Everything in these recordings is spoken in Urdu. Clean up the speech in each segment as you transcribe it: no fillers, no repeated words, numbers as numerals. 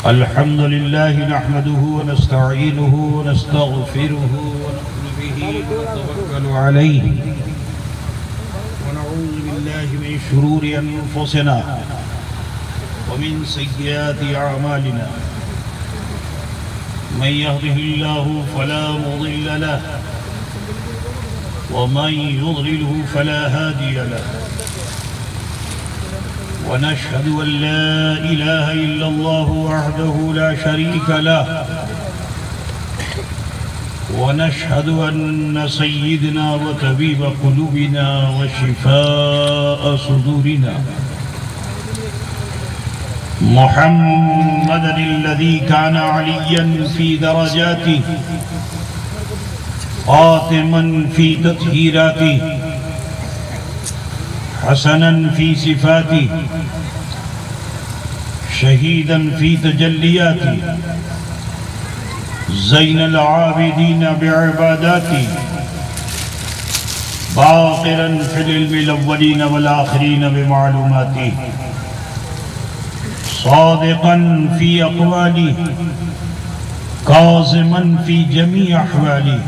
الحمد لله نحمده ونستعينه ونستغفره ونؤمن به ونتوكل عليه ونعوذ بالله من شرور أنفسنا ومن سيئات أعمالنا من يهده الله فلا مضل له ومن يضلله فلا هادي له ونشهد أن لا إله إلا الله وحده لا شريك له ونشهد أن سيدنا وطبيب قلوبنا وشفاء صدورنا محمدا الذي كان عليا في درجاته خاتما في تطهيراته حسنا في صفاته شهيدا في تجلياته زين العابدين بعباداته باقرا في العلم الأولين والآخرين بمعلوماته صادقا في أقواله كاظما في جميع أحواله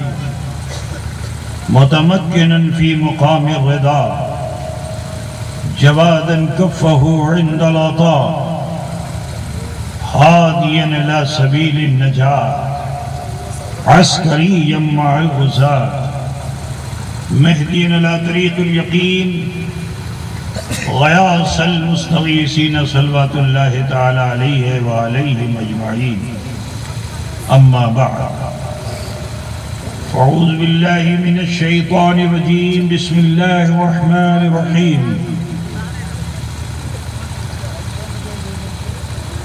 متمكنا في مقام الرضا جوادا كفه عند العطاء هاديا إلى سبيل النجاة عسكريا مع الغزاة مهديا إلى طريق اليقين غياث المستغيثين صلوات الله تعالى عليه وعليهم أجمعين أما بعد أعوذ بالله من الشيطان الرجيم بسم الله الرحمن الرحيم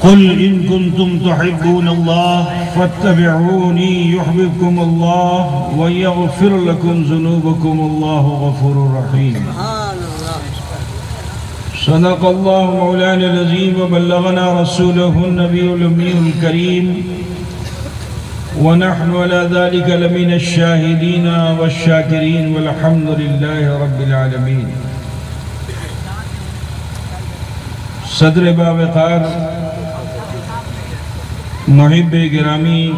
قل إن كنتم تحبون الله فاتبعوني يحببكم الله ويغفر لكم ذنوبكم الله غفور رحيم صدق الله مولانا العظيم وبلغنا رسوله النبي الأمي الكريم ونحن على ذلك لمن الشاهدين والشاكرين والحمد لله رب العالمين صدر باوقار محب گرامی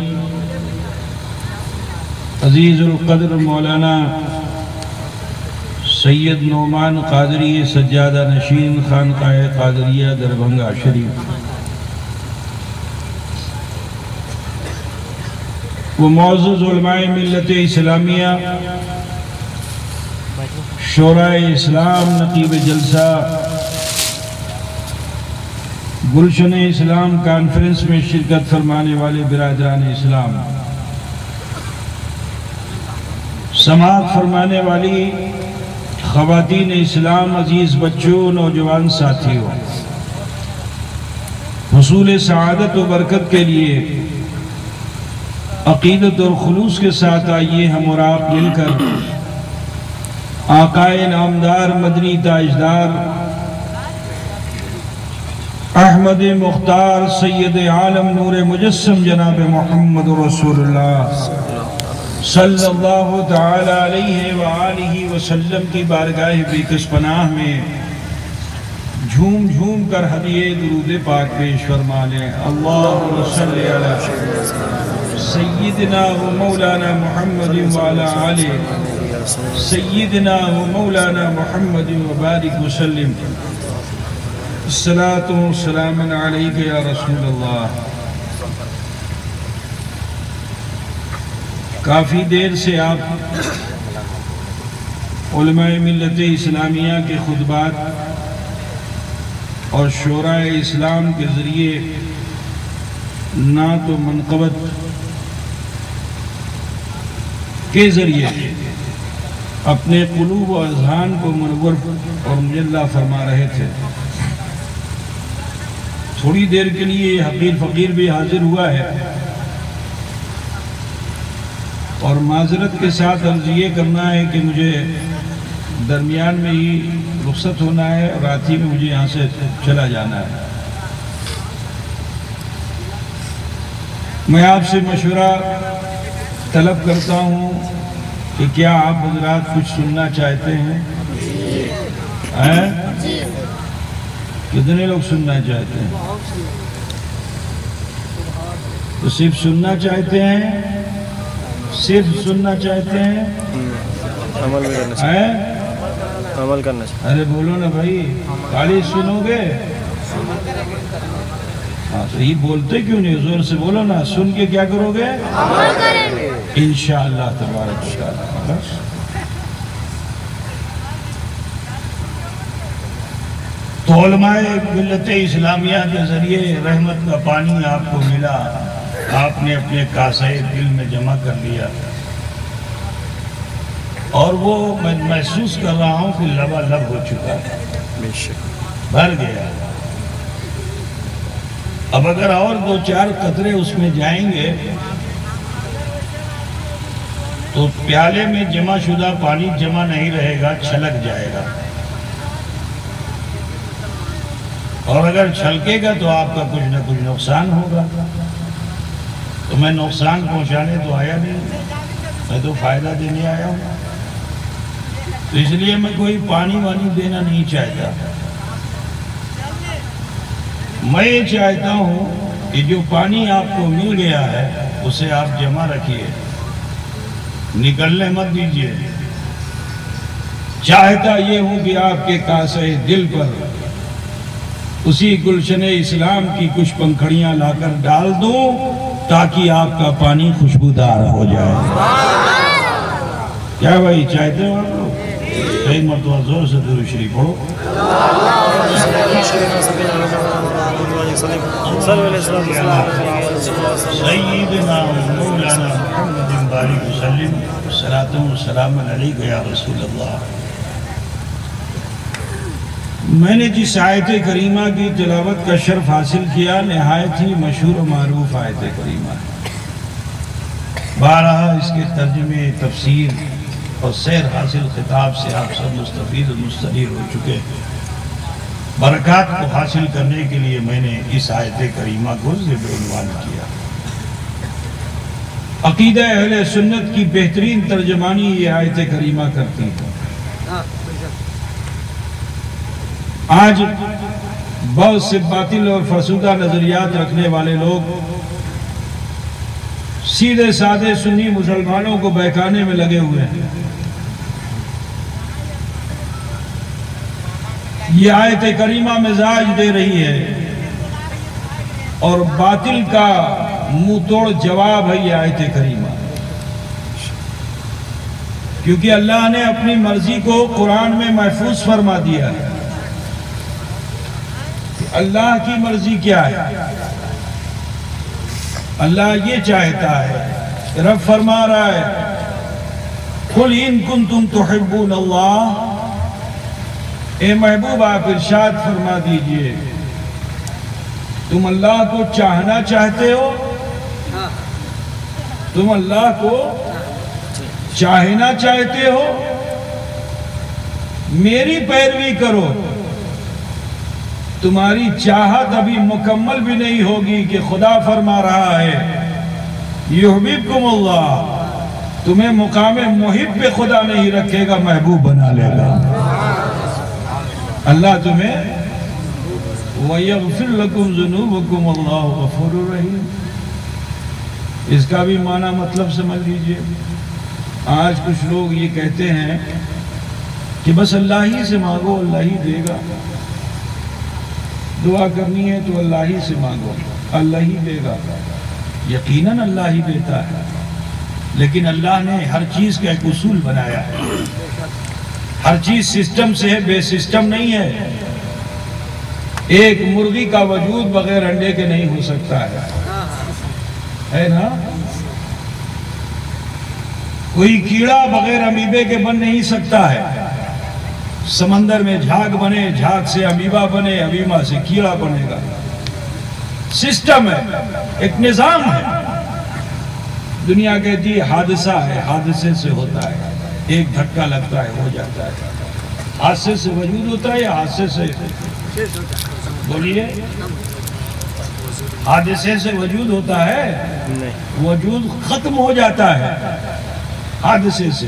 عزیز القدر مولانا سید نعمان قادری سجادہ نشین خانقاہ قادریہ دربھنگہ شریف وہ معزز علماء ملت اسلامیہ شورائے اسلام نقیب جلسہ گلشن اسلام کانفرنس میں شرکت فرمانے والے برادران اسلام سماعت فرمانے والی خواتین اسلام عزیز بچوں نوجوان ساتھیوں حصول سعادت و برکت کے لیے عقیدت اور خلوص کے ساتھ آئیے ہم اور آپ مل کر آقائے نامدار مدنی تاجدار احمد مختار سید عالم نور مجسم جناب محمد رسول اللہ صلی اللہ تعالی علیہ وآلہ وسلم کی بارگاہ بیکس پناہ میں جھوم جھوم کر ہدیے درود پاک پیش فرما لیں اللہم صلی علی سیدنا و مولانا محمد وعلا آلہ سیدنا و مولانا محمد وبارک وسلم الصلاة والسلام علیکہ یا رسول اللہ کافی دیر سے آپ علماء ملت اسلامیہ کے خطبات اور شورائے اسلام کے ذریعے نعت و منقبت کے ذریعے اپنے قلوب و اذہان کو منور اور مجلہ فرما رہے تھے تھوڑی دیر کے لیے حقیر فقیر بھی حاضر ہوا ہے اور معذرت کے ساتھ عرض یہ کرنا ہے کہ مجھے درمیان میں ہی رخصت ہونا ہے اور رات ہی میں مجھے یہاں سے چلا جانا ہے میں آپ سے مشورہ طلب کرتا ہوں کہ کیا آپ حضرات کچھ سننا چاہتے ہیں؟ کتنے لوگ سننا چاہتے ہیں؟ تو صرف سننا چاہتے ہیں؟ صرف سننا چاہتے ہیں؟ عمل بھی کرنا چاہیے، عمل کرنا چاہیے۔ ارے بولو نا بھائی، خالی سنو گے؟ ہاں تو یہ بولتے کیوں نہیں؟ زور سے بولو نا، سن کے کیا کرو گے؟ عمل کریں گے انشاءاللہ تبارک و تعالی۔ بس تو علماء ملت اسلامیہ کے ذریعے رحمت کا پانی آپ کو ملا، آپ نے اپنے کاسے دل میں جمع کر لیا، اور وہ میں محسوس کر رہا ہوں کہ لبالب ہو چکا ہے، بھر گیا۔ اب اگر اور 2-4 قطرے اس میں جائیں گے تو پیالے میں جمع شدہ پانی جمع نہیں رہے گا، چھلک جائے گا، اور اگر چھلکے گا تو آپ کا کچھ نہ کچھ نقصان ہوگا۔ تو میں نقصان پہنچانے تو آیا نہیں، میں تو فائدہ دینے آیا ہوں۔ تو اس لیے میں کوئی پانی وانی دینا نہیں چاہتا، میں یہ چاہتا ہوں کہ جو پانی آپ کو مل گیا ہے اسے آپ جمع رکھیے، نکلنے مت دیجیے۔ چاہتا یہ ہوں کہ آپ کے کاسے دل پر اسی گلشن اسلام کی کچھ پنکھڑیاں لا کر ڈال دوں تاکہ آپ کا پانی خوشبودار ہو جائے۔ کیا بھائی چاہتے ہو آپ لوگ؟ کئی مرتبہ زور سے درود شریف پڑھو۔ سیدنا مولانا محمد بارک وسلم، صلاۃ و سلام علیک یا رسول اللہ۔ میں نے جس آیت کریمہ کی تلاوت کا شرف حاصل کیا، نہایت ہی مشہور و معروف آیت کریمہ ہے، بارہا اس کے ترجمے، تفسیر اور سیر حاصل خطاب سے آپ سب مستفید و مستنیر ہو چکے۔ برکات کو حاصل کرنے کے لیے میں نے اس آیت کریمہ کو ذکر عنوان کیا۔ عقیدہ اہل سنت کی بہترین ترجمانی یہ آیت کریمہ کرتی ہے۔ آج بہت سے باطل اور فرسودہ نظریات رکھنے والے لوگ سیدھے سادے سنی مسلمانوں کو بہکانے میں لگے ہوئے ہیں۔ یہ آیت کریمہ مزاج دے رہی ہے اور باطل کا منہ توڑ جواب ہے یہ آیت کریمہ، کیونکہ اللہ نے اپنی مرضی کو قرآن میں محفوظ فرما دیا ہے۔ اللہ کی مرضی کیا ہے؟ اللہ یہ چاہتا ہے، رب فرما رہا ہے قُلْ إِن كُنْتُمْ تُحِبُّونَ اللَّهَ، اے محبوب آپ ارشاد فرما دیجئے تم اللہ کو چاہنا چاہتے ہو، تم اللہ کو چاہنا چاہتے ہو، میری پیروی کرو۔ تمہاری چاہت ابھی مکمل بھی نہیں ہوگی کہ خدا فرما رہا ہے یحببکم اللہ، تمہیں مقام محب پہ خدا نہیں رکھے گا، محبوب بنا لے گا اللہ تمہیں۔ وَيَغْفِرْ لَكُمْ ذُنُوبَكُمْ وَاللَّهُ غَفُورٌ رَحِيمٌ۔ اس کا بھی معنی مطلب سمجھ لیجئے۔ آج کچھ لوگ یہ کہتے ہیں کہ بس اللہ ہی سے مانگو، اللہ ہی دے گا، دعا کرنی ہے تو اللہ ہی سے مانگو، اللہ ہی دے گا۔ یقیناً اللہ ہی دیتا ہے، لیکن اللہ نے ہر چیز کا ایک اصول بنایا ہے۔ ہر چیز سسٹم سے ہے، بے سسٹم نہیں ہے۔ ایک مرغی کا وجود بغیر انڈے کے نہیں ہو سکتا ہے نا؟ کوئی کیڑا بغیر امیبے کے بن نہیں سکتا ہے۔ سمندر میں جھاگ بنے، جھاگ سے امیبا بنے، امیبا سے کیڑا بنے گا۔ سسٹم ہے، ایک نظام ہے۔ دنیا کہتی ہے حادثہ ہے، حادثے سے ہوتا ہے، ایک دھکا لگتا ہے ہو جاتا ہے۔ حادثے سے وجود ہوتا ہے یا حادثے سے؟ بولیے، حادثے سے وجود ہوتا ہے؟ وجود ختم ہو جاتا ہے حادثے سے۔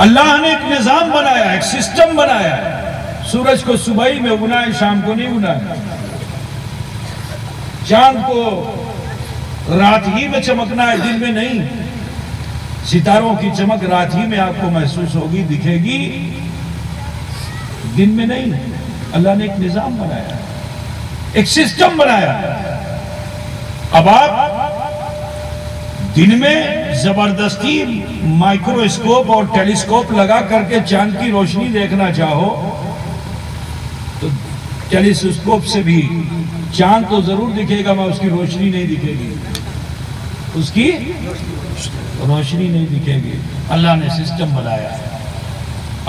اللہ نے ایک نظام بنایا ہے، ایک سسٹم بنایا ہے۔ سورج کو صبح ہی میں اگنا ہے، شام کو نہیں اگنا ہے۔ چاند کو رات ہی میں چمکنا ہے، دن میں نہیں۔ ستاروں کی چمک رات ہی میں آپ کو محسوس ہوگی، دکھے گی، دن میں نہیں۔ اللہ نے ایک نظام بنایا، ایک سسٹم بنایا۔ اب آپ دن میں زبردستی مائکروسکوپ اور ٹیلیسکوپ لگا کر کے چاند کی روشنی دیکھنا چاہو تو ٹیلیسکوپ سے بھی چاند تو ضرور دکھے گا، مگر اس کی روشنی نہیں دکھے گی، اس کی روشنی نہیں دکھے گی۔ اللہ نے سسٹم بنایا،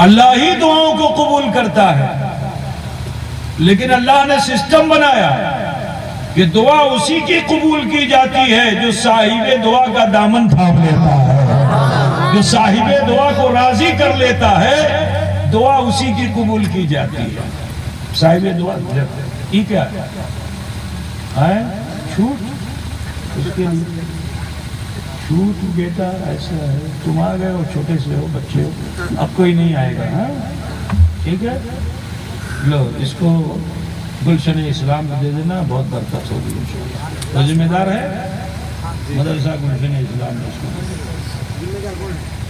اللہ ہی دعاؤں کو قبول کرتا ہے، لیکن اللہ نے سسٹم بنایا کہ دعا اسی کی قبول کی جاتی ہے جو صاحب دعا کا دامن تھام لیتا ہے، جو صاحب دعا کو راضی کر لیتا ہے، دعا اسی کی قبول کی جاتی ہے۔ صاحب دعا یہ کیا ہے؟ چھوٹ، اس کے لیے چھوٹ بیٹا ایسا ہے، تم آ گئے ہو، چھوٹے سے ہو، بچے ہو، اب کوئی نہیں آئے گا، ہاں ٹھیک ہے، لو اس کو گلشن اسلام دے دینا، بہت برکت ہوگی انشاءاللہ۔ وہ ذمہ دار ہے مدرسہ گلشن اسلام میں،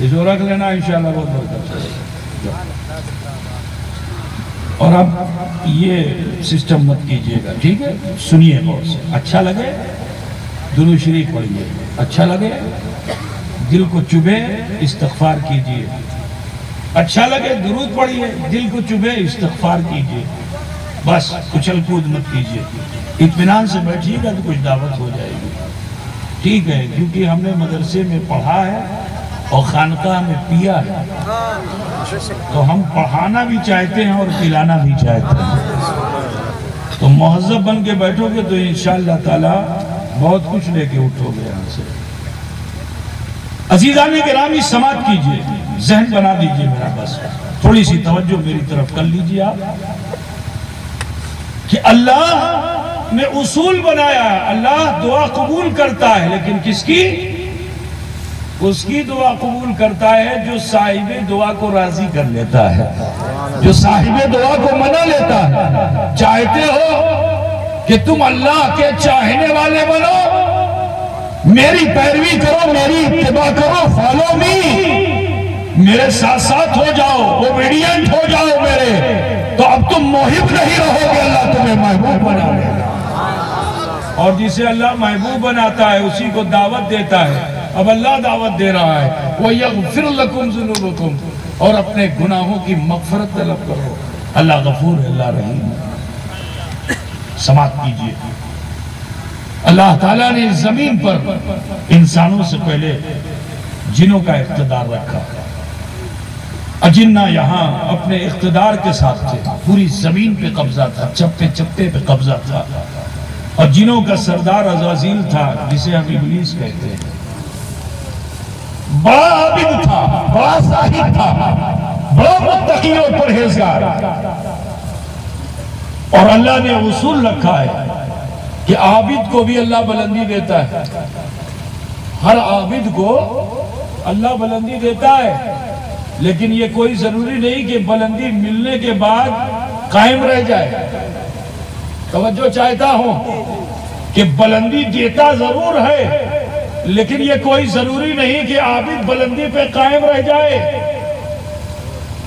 اس کو رکھ لینا انشاءاللہ، بہت برکت ہوگی۔ اور اب یہ سسٹم مت کیجئے گا، ٹھیک ہے؟ سنیے غور سے، اچھا لگے درود شریف پڑھیے، اچھا لگے دل کو چبھے استغفار کیجئے، اچھا لگے درود پڑھیے، دل کو چبھے استغفار کیجئے، بس اچھل کود مت کیجئے۔ اطمینان سے بیٹھیے گا تو کچھ دعوت ہو جائے گی، ٹھیک ہے؟ کیونکہ ہم نے مدرسے میں پڑھا ہے اور خانقاہ میں پیا ہے، تو ہم پڑھانا بھی چاہتے ہیں اور پلانا بھی چاہتے ہیں۔ تو مہذب بن کے بیٹھو گے تو انشاءاللہ تعالی بہت کچھ لے کے اٹھو گے یہاں سے۔ عزیزان گرامی سماعت کیجئے، ذہن بنا دیجئے میرا، بس تھوڑی سی توجہ میری طرف کر لیجئے آپ، کہ اللہ نے اصول بنایا ہے، اللہ دعا قبول کرتا ہے، لیکن کس کی؟ اس کی دعا قبول کرتا ہے جو صاحب دعا کو راضی کر لیتا ہے، جو صاحب دعا کو منا لیتا ہے۔ چاہتے ہو کہ تم اللہ کے چاہنے والے بنو، میری پیروی کرو، میری اتباع کرو، فالو می، میرے ساتھ ساتھ ہو جاؤ، اوبیڈینٹ ہو جاؤ میرے، تو اب تم محب نہیں رہو گے، اللہ تمہیں محبوب بنا لے گا۔ اور جسے اللہ محبوب بناتا ہے اسی کو دعوت دیتا ہے۔ اب اللہ دعوت دے رہا ہے وَيَغْفِرْ لَكُمْ ذُنُوبَكُمْ، اور اپنے گناہوں کی مغفرت طلب کرو، اللہ غفور ہے، اللہ رحیم ہے۔ سماعت کیجئے، اللہ تعالیٰ نے زمین پر انسانوں سے پہلے جنوں کا اقتدار رکھا، اجنہ یہاں اپنے اقتدار کے ساتھ تھے، پوری زمین پہ قبضہ تھا، چپے چپے پہ قبضہ تھا، اور جنوں کا سردار عزازیل تھا جسے ہم ابلیس کہتے ہیں، بڑا عابد تھا، بڑا زاہد تھا، بڑا متقی اور پرہیزگار، اور اللہ نے اصول رکھا ہے کہ عابد کو بھی اللہ بلندی دیتا ہے، ہر عابد کو اللہ بلندی دیتا ہے، لیکن یہ کوئی ضروری نہیں کہ بلندی ملنے کے بعد قائم رہ جائے۔ توجہ چاہتا ہوں کہ بلندی دیتا ضرور ہے، لیکن یہ کوئی ضروری نہیں کہ عابد بلندی پہ قائم رہ جائے۔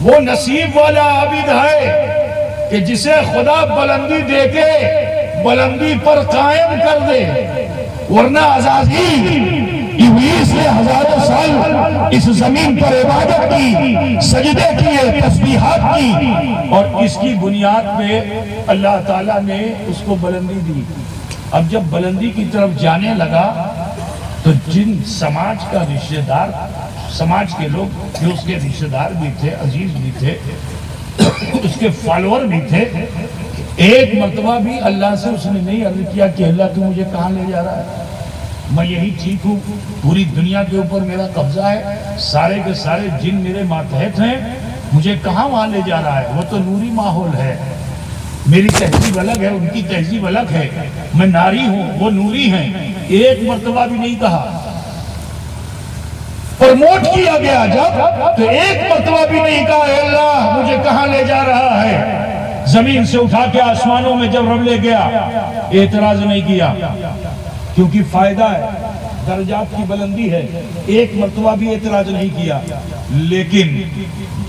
وہ نصیب والا عابد ہے کہ جسے خدا بلندی دے کے بلندی پر قائم کر دے، ورنہ عزازیل ابلیس نے ہزاروں سال اس زمین پر عبادت کی، سجدے کیے، تسبیحات کی، اور اس کی بنیاد پہ اللہ تعالیٰ نے اس کو بلندی دی۔ اب جب بلندی کی طرف جانے لگا تو جن سماج کا رشتہ دار، سماج کے لوگ جو اس کے رشتہ دار بھی تھے، عزیز بھی تھے، اس کے فالوور بھی تھے، ایک مرتبہ بھی اللہ سے اس نے نہیں عرض کیا کہ اللہ تو مجھے کہاں لے جا رہا ہے، میں یہی ٹھیک ہوں، پوری دنیا کے اوپر میرا قبضہ ہے، سارے کے سارے جن میرے ماتحت ہیں، مجھے کہاں وہاں لے جا رہا ہے، وہ تو نوری ماحول ہے، میری تہذیب الگ ہے، ان کی تہذیب الگ ہے، میں ناری ہوں، وہ نوری ہیں، ایک مرتبہ بھی نہیں کہا۔ پرموٹ کیا گیا جب تو ایک مرتبہ بھی نہیں کہا اے اللہ مجھے کہاں لے جا رہا ہے، زمین سے اٹھا کے آسمانوں میں جب رب لے گیا اعتراض نہیں کیا، کیونکہ فائدہ ہے، درجات کی بلندی ہے، ایک مرتبہ بھی اعتراض نہیں کیا۔ لیکن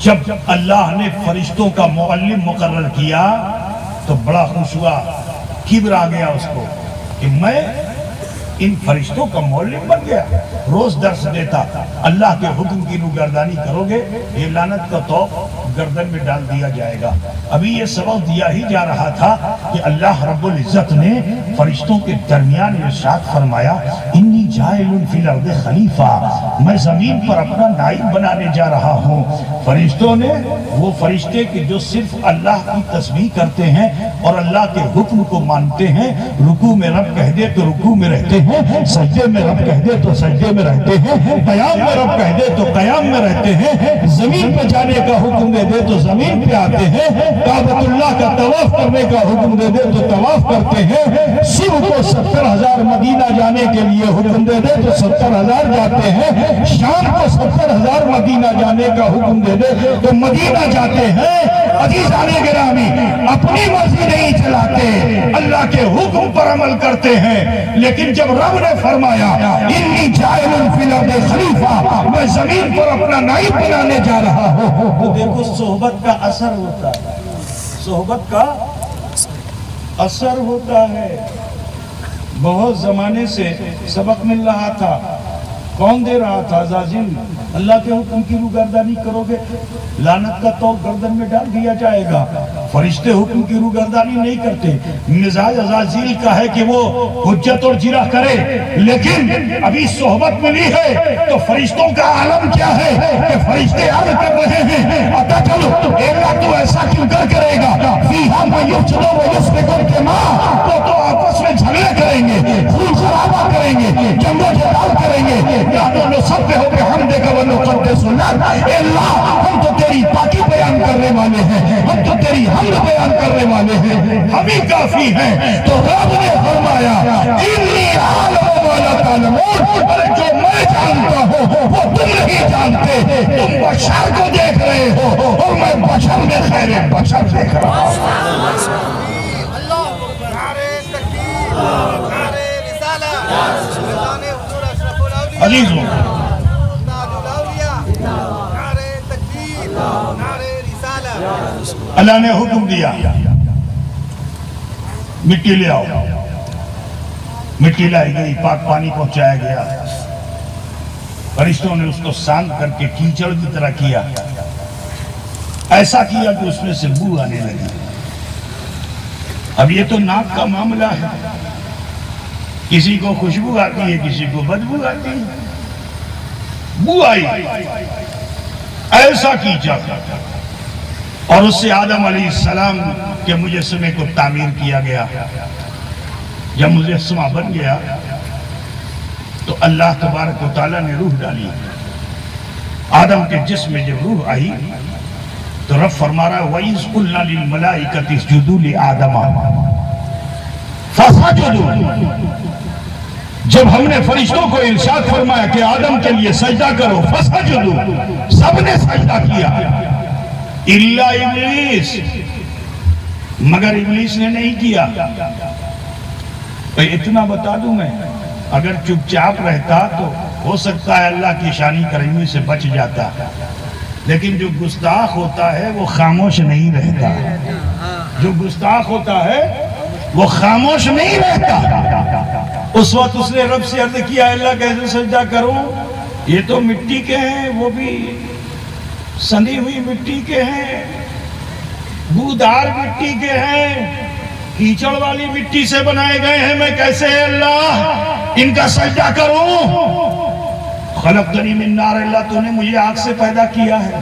جب اللہ نے فرشتوں کا معلم مقرر کیا تو بڑا خوش ہوا، کبر آ گیا اس کو کہ میں ان فرشتوں کا معلم بن گیا، روز درس دیتا، اللہ کے حکم کی روگردانی کرو گے یہ لعنت کا طوق گردن میں ڈال دیا جائے گا۔ ابھی یہ سبق دیا ہی جا رہا تھا کہ اللہ رب العزت نے فرشتوں کے درمیان ارشاد فرمایا انی جاعل فی الارض خلیفہ، میں زمین پر اپنا نائب بنانے جا رہا ہوں۔ فرشتوں نے، وہ فرشتے کہ جو صرف اللہ کی تسبیح کرتے ہیں اور اللہ کے حکم کو مانتے ہیں، رکوع میں رب کہہ دے تو رکوع میں رہتے ہیں، سجدے میں رب کہہ دے تو سجدے میں رہتے ہیں، قیام میں رب کہہ دے تو قیام میں رہتے ہیں، زمین پہ جانے کا حکم دے دے تو زمین پہ آتے ہیں، کعبۃ اللہ کا طواف کرنے کا حکم دے دے تو طواف کرتے ہیں، صبح کو 70,000 مدینہ جانے کے لیے حکم دے دے تو 70,000 جاتے ہیں، شام کو 70,000 مدینہ جانے کا حکم دے دے تو مدینہ جاتے ہیں۔ عزیزان گرامی، اپنی مرضی نہیں چلاتے، اللہ کے حکم پر عمل کرتے ہیں۔ لیکن جب رب نے فرمایا انی جاعل فی الارض خلیفہ، میں زمین پر اپنا نائب بنانے جا رہا ہوں، تو دیکھو صحبت کا اثر ہوتا ہے، صحبت کا اثر ہوتا ہے۔ بہت زمانے سے سبق مل رہا تھا، کون دے رہا تھا؟ عزازیل، اللہ کے حکم کی روگردانی کرو گے لعنت کا طوق گردن میں ڈال دیا جائے گا۔ فرشتے حکم کی روگردانی نہیں کرتے، مزاج عزازیل کا ہے کہ وہ حجت اور جرح کرے، لیکن ابھی صحبت ملی ہے تو فرشتوں کا عالم کیا ہے کہ فرشتے عرض کر رہے ہیں اتا چلو اللہ تو ایسا کیوں کرے گا، فیہا من یفسد و یسفک الدماء، تو آپس میں جھگڑے کریں گے، خون خرابہ کریں گے، جنگ و جدال کریں گے، یا نسبح بحمدک ونقدس لک، اے اللہ ہم تو تیری پاکی بیان کرنے والے ہیں، ہم تو تیری حمد بیان کرنے والے ہیں، ہم ہی کافی ہیں۔ تو رب نے فرمایا انی عالم ما لا تعلمون، جو میں جانتا ہوں وہ تم نہیں جانتے، تم بشر کو دیکھ رہے ہو اور میں بشر میں خیر بشر دیکھ رہا ہوں۔ عزیزوں، اللہ نے حکم دیا مٹی لے آؤ، مٹی لائی گئی، پاک پانی پہنچایا گیا، فرشتوں نے اس کو سانگ کر کے کیچڑ کی طرح کیا، ایسا کیا کہ اس میں سے بو آنے لگی۔ اب یہ تو ناک کا معاملہ ہے، کسی کو خوشبو آتی ہے، کسی کو بدبو آتی ہے، بو آئی، ایسا کیچڑ، اور اس سے آدم علیہ السلام کے مجسمے کو تعمیر کیا گیا۔ جب مجسمہ بن گیا تو اللہ تبارک و تعالیٰ نے روح ڈالی، آدم کے جسم میں جب روح آئی تو رب فرما رہا ہے وَإِذْ قُلْنَا لِلْمَلَائِكَةِ اسْجُدُوا لِآدَمَ فَسَجَدُوا، جب ہم نے فرشتوں کو ارشاد فرمایا کہ آدم کے لیے سجدہ کرو، فَسَجَدُوا، سب نے سجدہ کیا الا ابلیس، مگر ابلیس نے نہیں کیا۔ اتنا بتا دوں میں، اگر چپ چاپ رہتا تو ہو سکتا ہے اللہ کی شانی کریمی سے بچ جاتا، لیکن جو گستاخ ہوتا ہے وہ خاموش نہیں رہتا، جو گستاخ ہوتا ہے وہ خاموش نہیں رہتا۔ اس وقت اس نے رب سے عرض کیا اللہ کیسے سجدہ کروں، یہ تو مٹی کے ہیں، وہ بھی سندی ہوئی مٹی کے ہیں، بودار مٹی کے ہیں، کیچڑ والی مٹی سے بنائے گئے ہیں، میں کیسے اللہ ان کا سجدہ کروں؟ خلقتنی من نار، اللہ تو نے مجھے آگ سے پیدا کیا ہے۔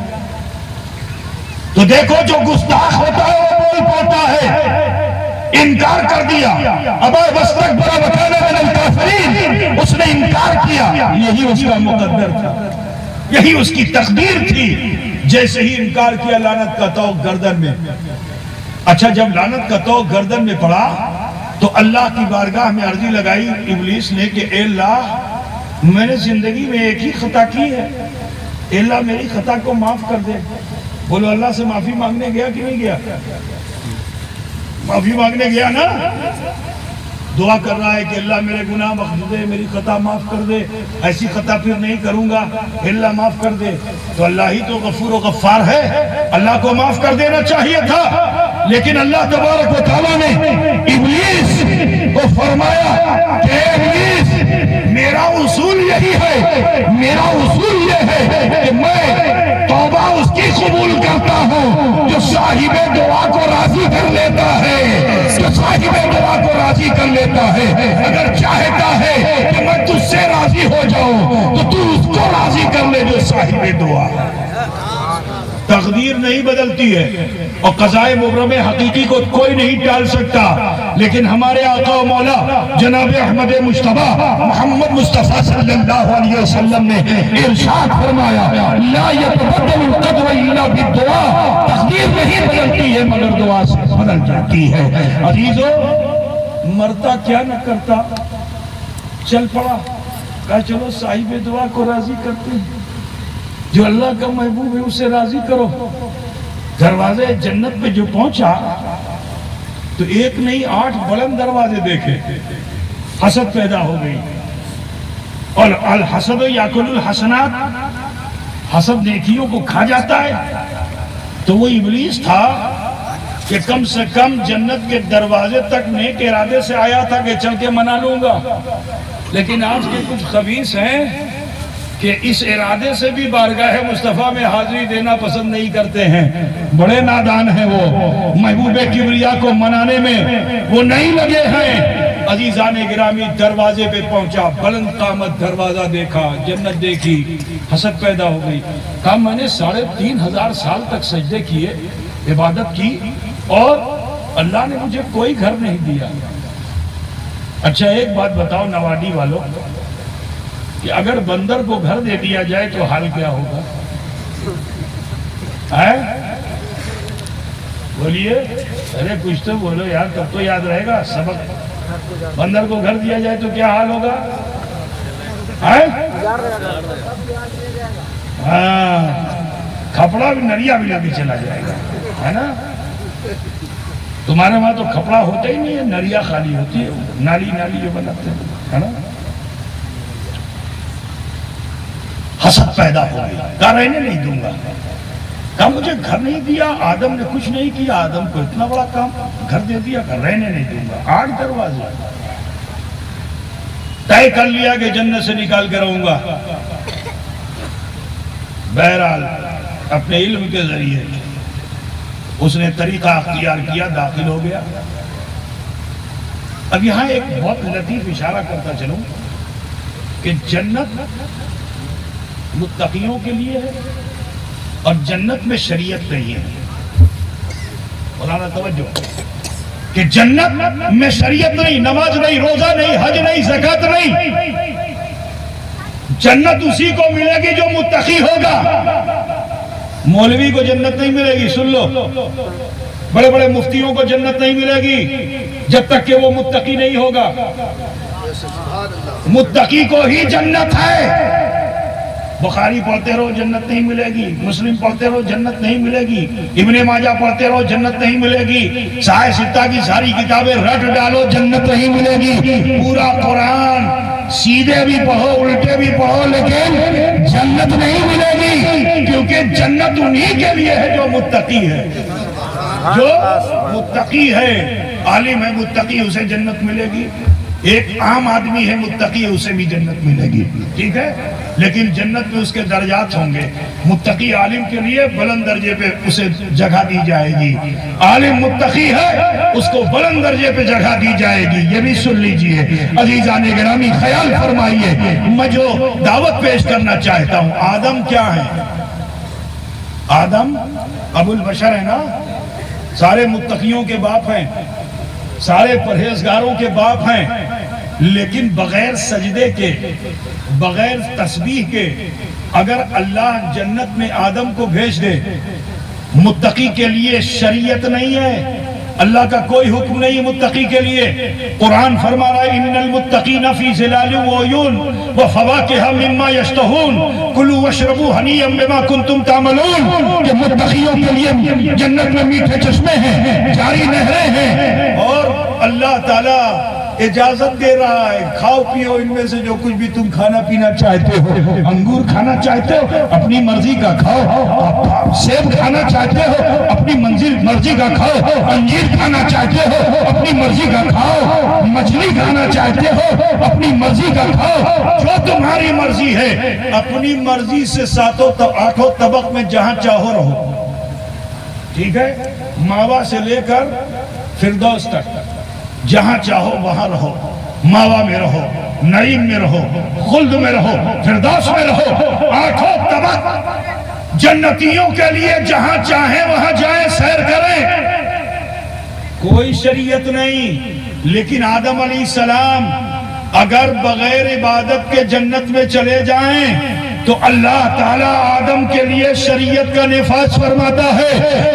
تو دیکھو جو گستاخ ہوتا ہے وہ بول پاتا ہے، انکار کر دیا، ابا واستکبر وکان من الکافرین، اس نے انکار کیا، یہی اس کا مقدر تھا، یہی اس کی تقدیر تھی۔ جیسے ہی انکار کیا لعنت کا طوق گردن میں۔ اچھا جب لعنت کا طوق گردن میں پڑا تو اللہ کی بارگاہ میں عرضی لگائی ابلیس نے کہ اے اللہ میں نے زندگی میں ایک ہی خطا کی ہے، اے اللہ میری خطا کو معاف کر دے۔ بولو اللہ سے معافی مانگنے گیا کہ نہیں گیا؟ معافی مانگنے گیا نا، دعا کر رہا ہے کہ اللہ میرے گناہ بخش دے، میری خطا معاف کر دے، ایسی خطا پھر نہیں کروں گا، اللہ معاف کر دے. تو اللہ ہی تو غفور و غفار ہے، اللہ کو معاف کر دینا چاہیے تھا. لیکن اللہ تبارک و تعالیٰ نے ابلیس کو فرمایا کہ ابلیس میرا اصول یہی ہے، میرا اصول یہ ہے کہ میں توبہ اس کی قبول کرتا ہوں جو صاحب دعا کو راضی کر لیتا ہے، جو صاحب دعا کو راضی کر لیتا ہے. اگر چاہتا ہے کہ میں تجھ سے راضی ہو جاؤں تو تو اس کو راضی کر لے جو صاحب دعا ہے. تقدیر نہیں بدلتی ہے اور قضائے مبرم حقیقی کو کوئی نہیں ٹال سکتا. لیکن ہمارے آقا و مولا جناب احمد مجتبیٰ محمد مصطفیٰ صلی اللہ علیہ وسلم نے ارشاد فرمایا لا يتبدل القدر الا بالدعاء، تقدیر نہیں بدلتی ہے مگر دعا سے بدل جاتی ہے. عزیزو، مرتا کیا نہ کرتا، چل پڑا، کہا چلو صاحب دعا کو راضی کرتے ہیں، جو اللہ کا محبوب ہے اسے راضی کرو. دروازے جنت پہ جو پہنچا تو ایک نہیں 8 بلند دروازے دیکھے. حسد پیدا ہو گئی، اور الحسد یاکل الحسنات، حسد نیکیوں کو کھا جاتا ہے. تو وہ ابلیس تھا کہ کم سے کم جنت کے دروازے تک نیک ارادے سے آیا تھا کہ چل کے منا لوں گا. لیکن آج کے کچھ خبیث ہیں کہ اس ارادے سے بھی بارگاہ مصطفیٰ میں حاضری دینا پسند نہیں کرتے ہیں. بڑے نادان ہیں وہ، محبوب کبریا کو منانے میں وہ نہیں لگے ہیں. عزیزان گرامی، دروازے پہ پہنچا، بلند قامت دروازہ دیکھا، جنت دیکھی، حسد پیدا ہو گئی. کہا میں نے 3500 سال تک سجدے کیے، عبادت کی، اور اللہ نے مجھے کوئی گھر نہیں دیا. اچھا ایک بات بتاؤ نواڈی والوں، کہ اگر بندر کو گھر دے دیا جائے تو حال کیا ہوگا؟ بولیے، ارے کچھ تو بولو یار، تب تو یاد رہے گا سبق. بندر کو گھر دیا جائے تو کیا حال ہوگا؟ کھپڑا بھی نریا بھی لگی چلا جائے گا، ہے نا؟ تمہارے وہاں تو کھپڑا ہوتا ہی نہیں ہے، نریا خالی ہوتی ہے، نالی نالی جو بناتے ہیں، ہے نا؟ حسد پیدا ہو گئی، کہا رہنے نہیں دوں گا. کہا مجھے گھر نہیں دیا، آدم نے کچھ نہیں کیا، آدم کو اتنا بڑا کام، گھر دے دیا، کہا رہنے نہیں دوں گا. 8 دروازے طے کر لیا کہ جنت سے نکال کے رہوں گا. بہرحال اپنے علم کے ذریعے اس نے طریقہ اختیار کیا، داخل ہو گیا. اب یہاں ایک بہت لطیف اشارہ کرتا چلوں کہ جنت متقیوں کے لیے ہے اور جنت میں شریعت نہیں ہے. مولانا توجہ، کہ جنت میں شریعت نہیں، نماز نہیں، روزہ نہیں، حج نہیں، زکوٰۃ نہیں. جنت اسی کو ملے گی جو متقی ہوگا. مولوی کو جنت نہیں ملے گی، سن لو، بڑے بڑے مفتیوں کو جنت نہیں ملے گی جب تک کہ وہ متقی نہیں ہوگا. متقی کو ہی جنت ہے. بخاری پڑھتے رہو جنت نہیں ملے گی، مسلم پڑھتے رہو جنت نہیں ملے گی، ابن ماجہ پڑھتے رہو جنت نہیں ملے گی، صحیح ستہ کی ساری کتابیں رٹ ڈالو جنت نہیں ملے گی. پورا قرآن سیدھے بھی پڑھو الٹے بھی پڑھو لیکن جنت نہیں ملے گی. کیونکہ جنت انہی کے لیے ہے جو متقی ہے. جو متقی ہے، عالم ہے متقی، اسے جنت ملے گی. ایک عام آدمی ہے متقی ہے، اسے بھی جنت ملے گی، ٹھیک ہے؟ لیکن جنت میں اس کے درجات ہوں گے. متقی عالم کے لیے بلند درجے پہ اسے جگہ دی جائے گی. عالم متقی ہے، اس کو بلند درجے پہ جگہ دی جائے گی. یہ بھی سن لیجئے عزیزان گرامی، خیال فرمائیے. میں جو دعوت پیش کرنا چاہتا ہوں، آدم کیا ہے؟ آدم ابو البشر ہے نا، سارے متقیوں کے باپ ہیں، سارے پرہیزگاروں کے باپ ہیں. لیکن بغیر سجدے کے، بغیر تسبیح کے اگر اللہ جنت میں آدم کو بھیج دے، متقی کے لیے شریعت نہیں ہے. اللہ کا کوئی حکم نہیں متقی کے لیے۔ قرآن فرما رہا ہے ان المتقین فی ظلال وعیون وفواکہ مما یشتہون کلوا واشربوا ہنیئا بما کنتم تعملون، کہ متقیوں کے لیے جنت میں میٹھے چشمے ہیں، جاری نہریں ہیں، اور اللہ تعالیٰ اجازت دے رہا ہے کھاؤ پیو ان میں سے جو کچھ بھی تم کھانا پینا چاہتے ہو۔ انگور کھانا چاہتے ہو اپنی مرضی کا کھاؤ، سیب کھانا چاہتے ہو اپنی مرضی کا کھاؤ، انجیر کھانا چاہتے ہو اپنی مرضی کا کھاؤ، مچھلی کھانا چاہتے ہو اپنی مرضی کا کھاؤ، جو تمہاری مرضی ہے اپنی مرضی سے ساتوں آٹھوں طبق میں جہاں چاہو رہو، ٹھیک ہے؟ ماوا سے لے کر فردوس تک جہاں چاہو وہاں رہو، ماوا میں رہو، نعیم میں رہو، خلد میں رہو، فردوس میں رہو، آٹھوں طبق جنتیوں کے لیے جہاں چاہیں وہاں جائیں، سیر کریں، کوئی شریعت نہیں۔ لیکن آدم علیہ السلام اگر بغیر عبادت کے جنت میں چلے جائیں تو اللہ تعالیٰ آدم کے لیے شریعت کا نفاذ فرماتا ہے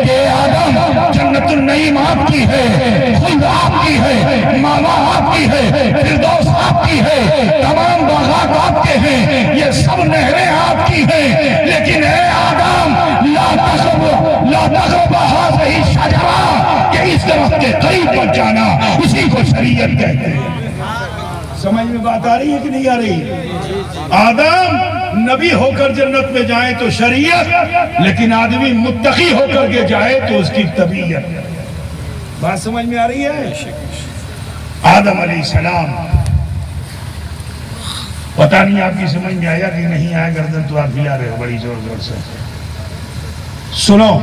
کہ آدم جنت النعیم آپ کی ہے، خلد آپ کی ہے، ماوا آپ کی ہے، فردوس آپ کی ہے، تمام باغات آپ کے ہیں، یہ سب نہریں آپ کی ہیں، لیکن اے آدم لا تقرب هذه الشجرة، کہ اس درخت کے قریب مت جانا، اسی کو شریعت کہتے ہیں۔ سمجھ میں بات آ رہی ہے کہ نہیں آ رہی؟ آدم نبی ہو کر جنت میں جائیں تو شریعت، لیکن آدمی متقی ہو کر کے جائے تو اس کی طبیعت۔ بات سمجھ میں آ رہی ہے؟ آدم علیہ السلام، پتہ نہیں آپ کی سمجھ میں آیا کہ نہیں آیا، گردن تو آپ ہلا رہے ہو بڑی زور زور سے۔ سنو،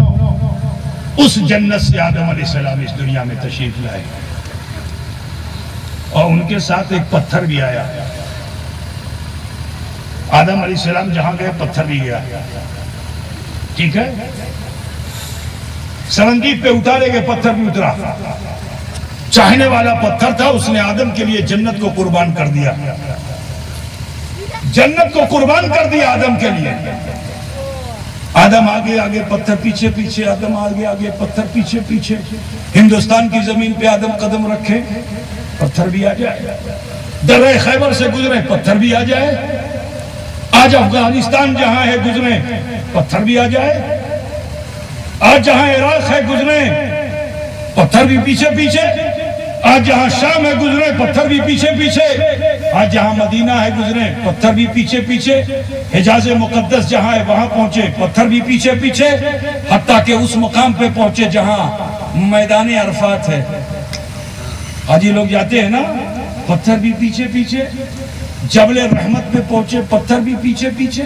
اس جنت سے آدم علیہ السلام اس دنیا میں تشریف لائے اور ان کے ساتھ ایک پتھر بھی آیا۔ آدم علیہ السلام جہاں گئے پتھر بھی گیا، ٹھیک ہے؟ سرنگیب پہ اتارے گئے پتھر بھی اترا، چاہنے والا پتھر تھا، اس نے آدم کے لیے جنت کو قربان کر دیا، جنت کو قربان کر دیا آدم کے لیے۔ آدم آگے آگے پتھر پیچھے پیچھے، آدم آگے آگے پتھر پیچھے پیچھے، ہندوستان کی زمین پہ آدم قدم رکھے پتھر بھی آ جائے، درہ خیبر سے گزرے پتھر بھی آ جائے، آج افغانستان جہاں ہے گزرے پتھر بھی آ جائے، آج جہاں عراق ہے گزرے پتھر بھی پیچھے پیچھے، آج جہاں شام ہے گزرے پتھر بھی پیچھے پیچھے، آج جہاں مدینہ ہے گزرے پتھر بھی پیچھے پیچھے، حجاز مقدس جہاں ہے وہاں پہنچے پتھر بھی پیچھے پیچھے، حتیٰ کہ اس مقام پہ پہنچے جہاں میدان عرفات ہے، حاجی لوگ جاتے ہیں نا، پتھر بھی پیچھے پیچھے، جبل رحمت پہ پہنچے پتھر بھی پیچھے پیچھے۔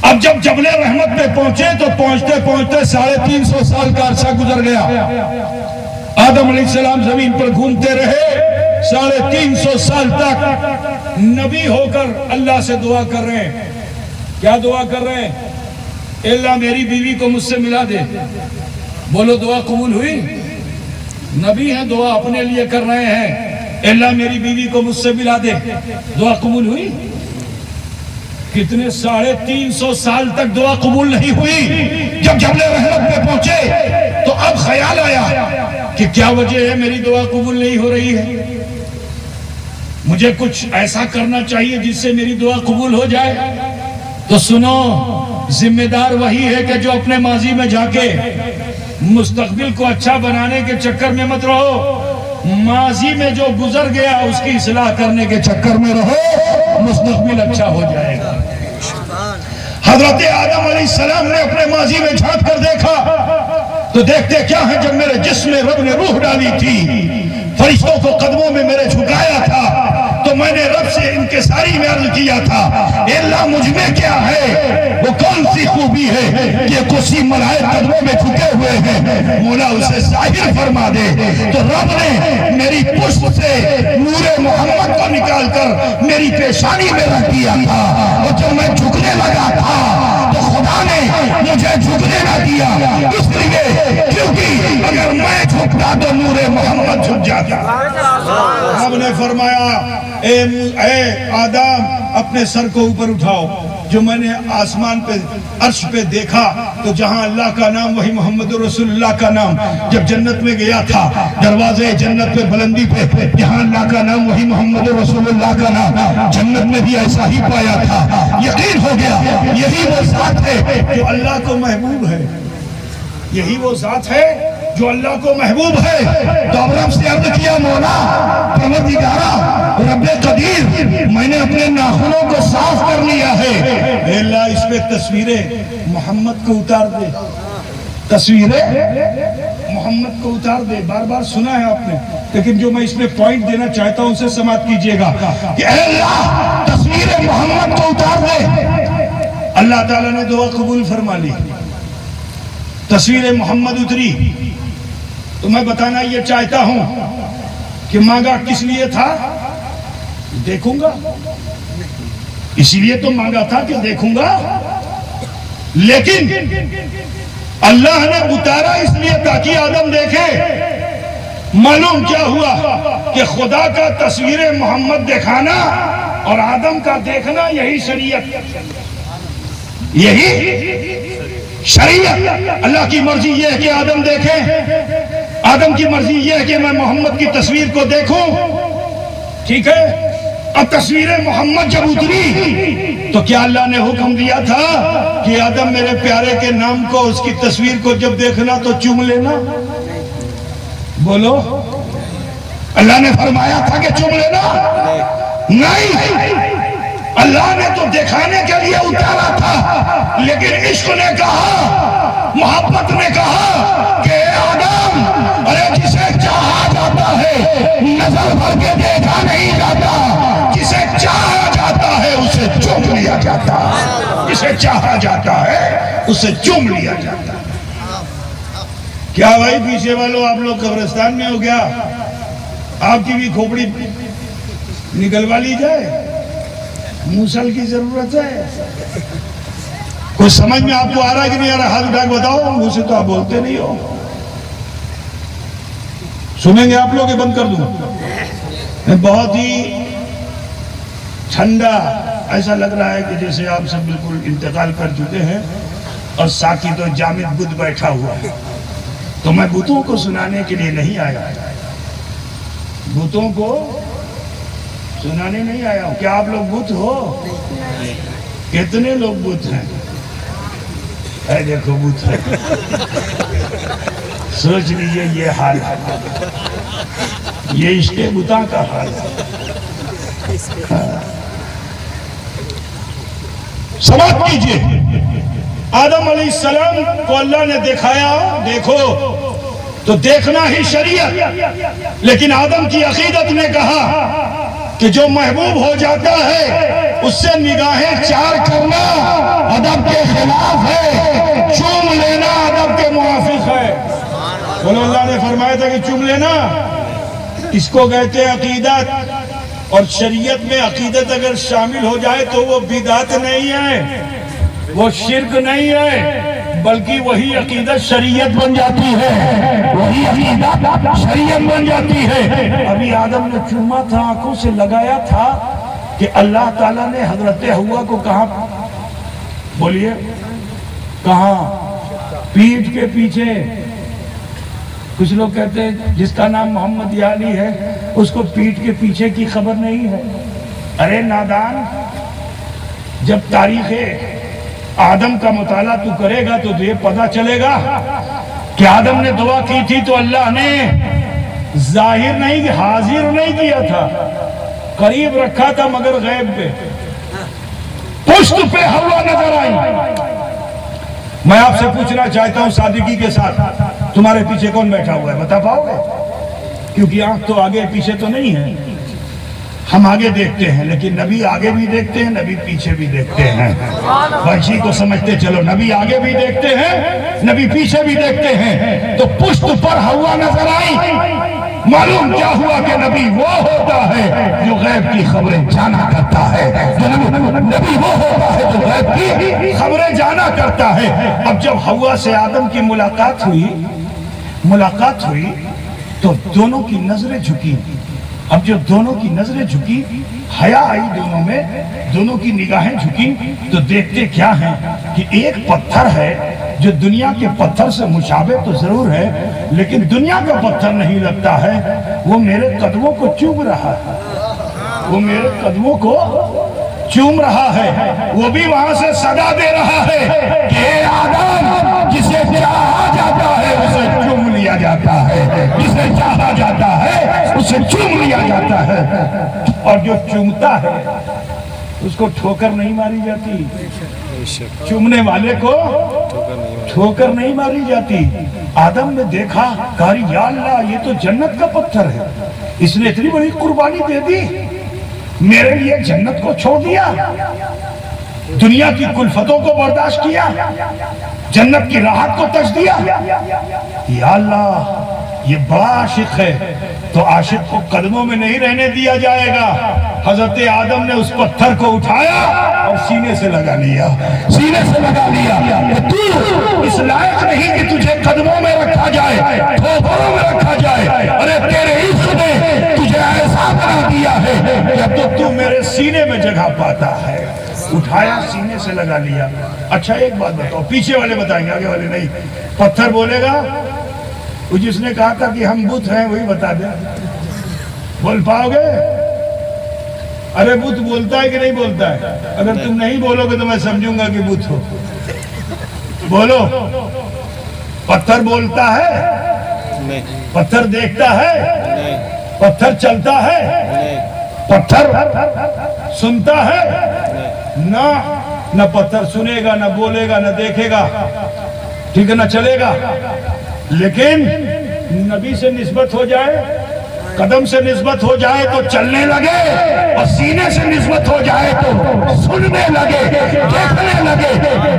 اب جب جبل رحمت پہ پہنچے تو پہنچتے پہنچتے 350 سال کا عرصہ گزر گیا، آدم علیہ السلام زمین پر گھومتے رہے 350 سال تک، نبی ہو کر اللہ سے دعا کر رہے ہیں۔ کیا دعا کر رہے ہیں؟ اللہ میری بیوی کو مجھ سے ملا دے۔ بولو دعا قبول ہوئی؟ نبی ہیں دعا اپنے لیے کر رہے ہیں، اللہ میری بیوی کو مجھ سے ملا دے، دعا قبول ہوئی؟ کتنے 350 سال تک دعا قبول نہیں ہوئی۔ جب جبل رحمت پہ پہنچے تو اب خیال آیا کہ کیا وجہ ہے میری دعا قبول نہیں ہو رہی ہے، مجھے کچھ ایسا کرنا چاہیے جس سے میری دعا قبول ہو جائے۔ تو سنو، ذمہ دار وہی ہے کہ جو اپنے ماضی میں جا کے مستقبل کو اچھا بنانے کے چکر میں مت رہو، ماضی میں جو گزر گیا اس کی اصلاح کرنے کے چکر میں رہو، مستقبل اچھا ہو جائے گا۔ حضرت آدم علیہ السلام نے اپنے ماضی میں جھانک کر دیکھا تو دیکھتے کیا ہے، جب میرے جسم میں رب نے روح ڈالی تھی، فرشتوں کو قدموں میں میرے جھکایا تھا، تو میں نے رب سے انکساری میں عرض کیا تھا، اے اللہ مجھ میں کیا ہے، وہ کون سی خوبی ہے کہ کسی ملائک قدموں میں جھکے ہوئے ہیں، مولا اسے ظاہر فرما دے۔ تو رب نے میری پشت سے نور محمد کو نکال کر میری پیشانی میں رکھ دیا تھا، اور جب میں جھکنے لگا تھا تو خدا نے مجھے جھکنے نہ دیا، اس لیے کیونکہ اگر میں جھکتا تو نور محمد جھک جاتا۔ رب نے فرمایا، اے آدم اپنے سر کو اوپر اٹھاؤ، جو میں نے آسمان پہ عرش پہ دیکھا تو جہاں اللہ کا نام وہی محمد رسول اللہ کا نام. جب جنت میں گیا تھا دروازے جنت پہ بلندی پہ جہاں اللہ کا نام وہی محمد رسول اللہ کا نام, جنت میں بھی ایسا ہی پایا تھا. یقین ہو گیا یہی وہ ذات ہے جو اللہ کو محبوب ہے, یہی وہ ذات ہے جو اللہ کو محبوب ہے. تو ابراہیم سے عرض کیا مولا پروردگارا رب قدیر میں نے اپنے ناخنوں کو صاف کر لیا ہے, اے اللہ اس پہ تصویر محمد کو اتار دے, تصویر محمد کو اتار دے. بار بار سنا ہے آپ نے, لیکن جو میں اس میں پوائنٹ دینا چاہتا ہوں اسے سماعت کیجئے گا کہ اے اللہ تصویر محمد کو اتار دے. اللہ تعالیٰ نے دعا قبول فرما لی, تصویر محمد اتری. تو میں بتانا یہ چاہتا ہوں کہ مانگا کس لیے تھا, دیکھوں گا, اسی لیے تو مانگا تھا کہ دیکھوں گا. لیکن اللہ نے اتارا اس لیے تاکہ آدم دیکھے. معلوم کیا ہوا کہ خدا کا تصویر محمد دکھانا اور آدم کا دیکھنا یہی شریعت, یہی شریعت. اللہ کی مرضی یہ ہے کہ آدم دیکھے, آدم کی مرضی یہ ہے کہ میں محمد کی تصویر کو دیکھوں. ٹھیک ہے, اب تصویر محمد جب اتری تو کیا اللہ نے حکم دیا تھا کہ آدم میرے پیارے کے نام کو اس کی تصویر کو جب دیکھنا تو چوم لینا؟ بولو, اللہ نے فرمایا تھا کہ چوم لینا؟ نہیں, اللہ نے تو دکھانے کے لیے اتارا تھا, لیکن عشق نے کہا, محبت نے کہا کہ اے آدم ارے جسے چاہا جاتا ہے نظر بھر کے دیکھا نہیں جاتا, جسے چاہا جاتا ہے اسے چوم لیا جاتا, جسے چاہا جاتا ہے اسے چوم لیا جاتا. کیا بھائی پیچھے والوں آپ لوگ قبرستان میں ہو گیا, آپ کی بھی کھوپڑی نکلوا لی جائے, موسل کی ضرورت ہے. کوئی سمجھ میں آپ کو آ رہا ہے کہ نہیں آ رہا؟ ہاتھ اٹھا کے بتاؤ, مجھ سے تو آپ بولتے نہیں ہو. سنیں گے آپ لوگ, یہ بند کر دوں. بہت ہی ٹھنڈا ایسا لگ رہا ہے کہ جیسے آپ سب بالکل انتقال کر چکے ہیں اور ساتھی تو جامد بدھ بیٹھا ہوا ہے. تو میں بتوں کو سنانے کے لیے نہیں آیا, بتوں کو سنانے نہیں آیا ہوں. کیا آپ لوگ بت ہو؟ کتنے لوگ بت ہیں؟ اے دیکھو بت ہے, سوچ لیجئے یہ حال ہے, یہ عشق بتاں کا حال ہے. سماعت کیجئے, آدم علیہ السلام کو اللہ نے دکھایا, دیکھو تو دیکھنا ہی شریعت. لیکن آدم کی عقیدت نے کہا کہ جو محبوب ہو جاتا ہے اس سے نگاہیں چار کرنا ادب کے خلاف ہے, چوم لینا ادب کے موافق ہے. بولو, اللہ نے فرمایا تھا کہ چوم لینا. اس کو کہتے ہیں عقیدت, اور شریعت میں عقیدت اگر شامل ہو جائے تو وہ بدعت نہیں ہے, وہ شرک نہیں ہے, بلکہ وہی عقیدت شریعت بن جاتی ہے, وہی عقیدت شریعت بن جاتی ہے. ابھی آدم نے چوما تھا, آنکھوں سے لگایا تھا کہ اللہ تعالیٰ نے حضرت حوا کو کہاں, بولیے کہاں, پیٹھ کے پیچھے. کچھ لوگ کہتے ہیں جس کا نام محمد یا علی ہے اس کو پیٹھ کے پیچھے کی خبر نہیں ہے. ارے نادان, جب تاریخ آدم کا مطالعہ تو کرے گا تو یہ پتہ چلے گا کہ آدم نے دعا کی تھی تو اللہ نے ظاہر نہیں, حاضر نہیں کیا تھا, قریب رکھا تھا مگر غیب پہ. پشت پہ ہوا نظر آئی. میں آپ سے پوچھنا چاہتا ہوں سادگی کے ساتھ, تمہارے پیچھے کون بیٹھا ہوا ہے بتا پاؤ گے؟ کیونکہ آنکھ تو آگے پیچھے تو نہیں ہے. ہم آگے دیکھتے ہیں لیکن نبی آگے بھی دیکھتے ہیں, نبی پیچھے بھی دیکھتے ہیں. بچی کو سمجھتے چلو, نبی آگے بھی دیکھتے ہیں, نبی پیچھے بھی دیکھتے ہیں. تو پشت پر ہوا نظر آئی. معلوم کیا ہوا کہ نبی وہ ہوتا ہے جو غیب کی خبریں جانا کرتا ہے, نبی وہ ہوتا ہے جو غیب کی خبریں جانا کرتا ہے. اب جب ہوا سے آدم کی ملاقات ہوئی تو دونوں کی نظریں جھکی. اب جب دونوں کی نظریں جھکی, حیا آئی دونوں میں, دونوں کی نگاہیں جھکی, تو دیکھتے کیا ہیں کہ ایک پتھر ہے جو دنیا کے پتھر سے مشابہ تو ضرور ہے لیکن دنیا کا پتھر نہیں لگتا ہے، وہ میرے قدموں کو چوم رہا ہے، وہ میرے قدموں کو چوم رہا ہے، وہ بھی وہاں سے صدا دے رہا ہے کہ اے آدم، جسے چاہا جاتا ہے اسے چوم لیا جاتا ہے، جسے چاہا جاتا ہے اسے چوم لیا جاتا ہے، اور جو چومتا ہے اس کو ٹھوکر نہیں ماری جاتی، چومنے والے کو ٹھوکر نہیں ماری جاتی۔ آدم نے دیکھا، کہا یا اللہ یہ تو جنت کا پتھر ہے، اس نے اتنی بڑی قربانی دے دی، میرے لیے جنت کو چھوڑ دیا، دنیا کی کلفتوں کو برداشت کیا، جنت کی راحت کو ترک دیا۔ یا اللہ یہ بڑا عاشق ہے، تو عاشق کو قدموں میں نہیں رہنے دیا جائے گا۔ حضرت آدم نے اس پتھر کو اٹھایا اور سینے سے لگا لیا، سینے سے لگا لیا کہ تو اس لائق نہیں کہ تجھے قدموں میں رکھا جائے، ٹھوکروں میں رکھا جائے، ارے تیرے عشق نے تجھے ایسا بنا دیا ہے کہ تو میرے سینے میں جگہ پاتا ہے۔ اٹھایا، سینے سے لگا لیا۔ اچھا ایک بات بتاؤ، پیچھے والے بتائیں گے، آگے والے نہیں۔ پتھر بولے گا؟ وہ جس نے کہا تھا کہ ہم بت ہیں وہی بتا دیں، بول پاؤ گے؟ ارے بت بولتا ہے کہ نہیں بولتا ہے؟ اگر تم نہیں بولو گے تو میں سمجھوں گا کہ بت ہو۔ بولو، پتھر بولتا ہے؟ پتھر دیکھتا ہے؟ پتھر چلتا ہے؟ پتھر سنتا ہے؟ نہ پتھر سنے گا، نہ بولے گا، نہ دیکھے گا، ٹھیک ہے، نہ چلے گا۔ لیکن نبی سے نسبت ہو جائے، قدم سے نسبت ہو جائے تو چلنے لگے، اور سینے سے نسبت ہو جائے تو سننے لگے، دیکھنے لگے،